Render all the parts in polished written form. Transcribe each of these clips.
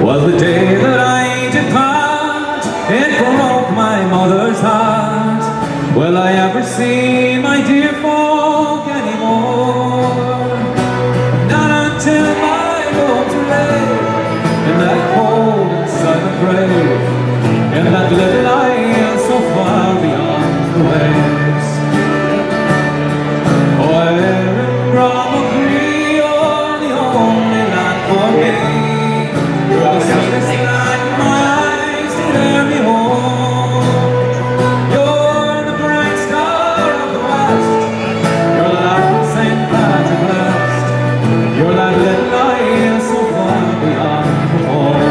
was the day that I did part. It broke my mother's heart. Will I ever see my dear folk anymore? Not until my bones are laid in that cold and silent grave, in that little isle so far beyond the waves. Oh, Erin Bromacree, you're the only land for me. You're the sweetest light my eyes did ever behold. You're the bright star of the west. You're the light of St. Patrick blessed. You're that little isle so far beyond the pole.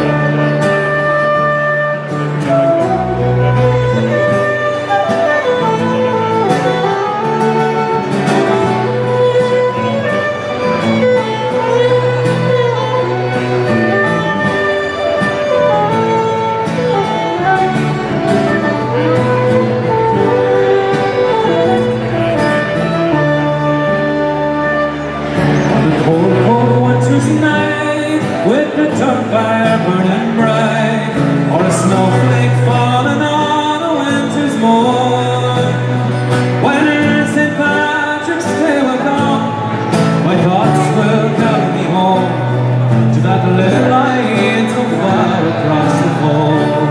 Night, with the turf fire burning bright, or a snowflake falling on a winter's morn. When St. Patrick's Day will come, my thoughts will carry me home to that little light so far across the fold.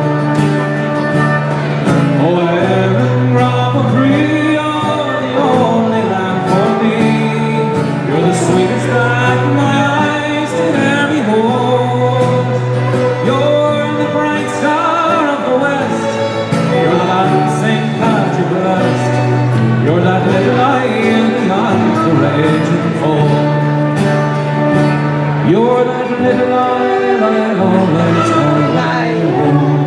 Oh, Erin Bromacree, you're the only land for me. You're the sweetest light my eyes did ever behold. You're the bright star of the west. You're the light of St. Patrick blessed. You're that little isle beyond the raging fold. You're that little isle I'll always call my home.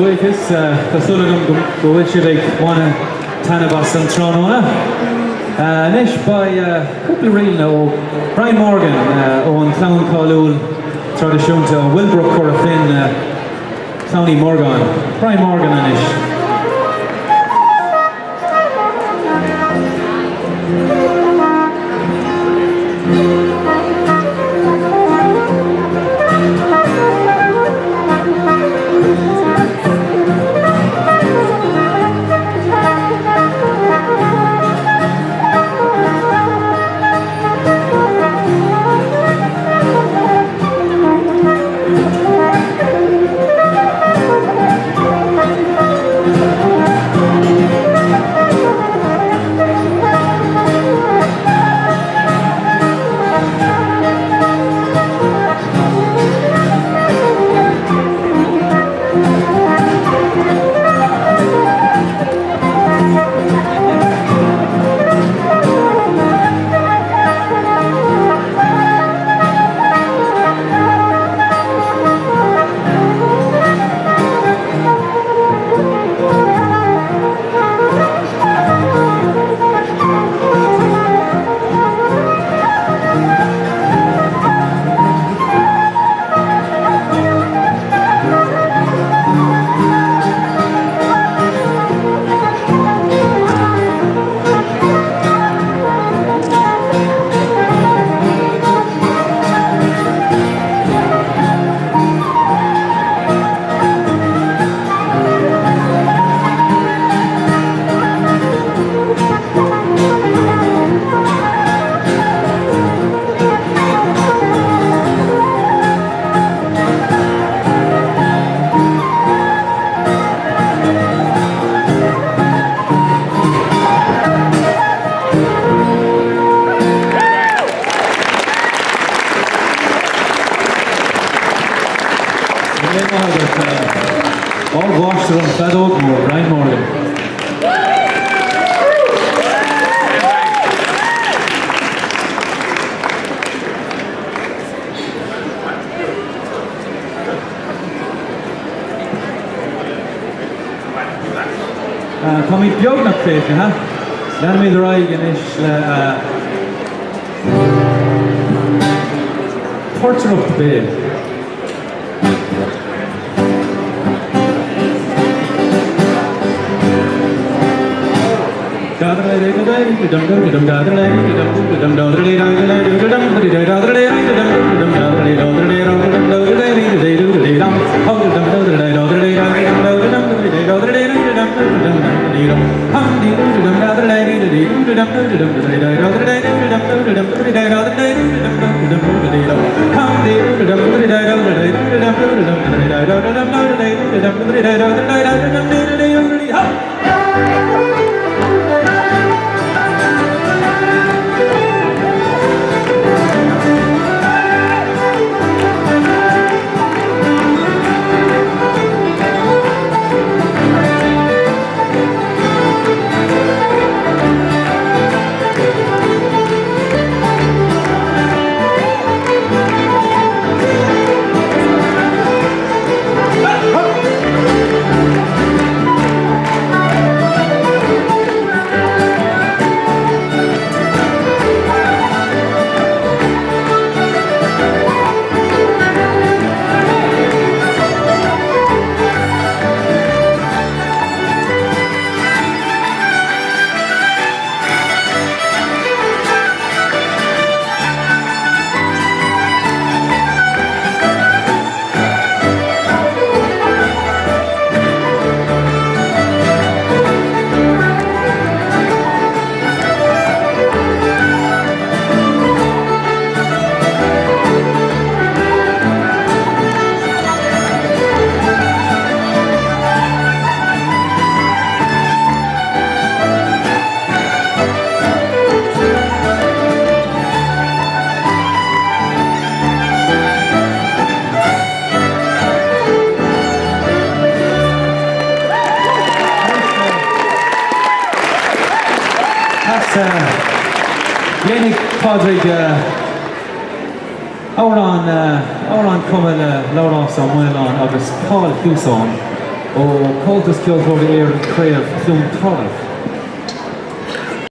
buchas, tá sulagam go bhfuil si bheith bhaine tanabas an trónóna. Nish by cúpla rialna ó Brian Morgan ó an clown cáiliúil tradiisiúnta ó Wilbrook chuir a fin Clowny Morgan. Brian Morgan anish. All washed on Fed Oakmore, Brian Morgan. Come eat bjog na crazy, huh? Let me the right ish torture of the bed. Lénig Padraig Áran cuman lárás an mhuileán agus Paul Hughes ó cultas ceoltóirí ar an craobh ciúm torah.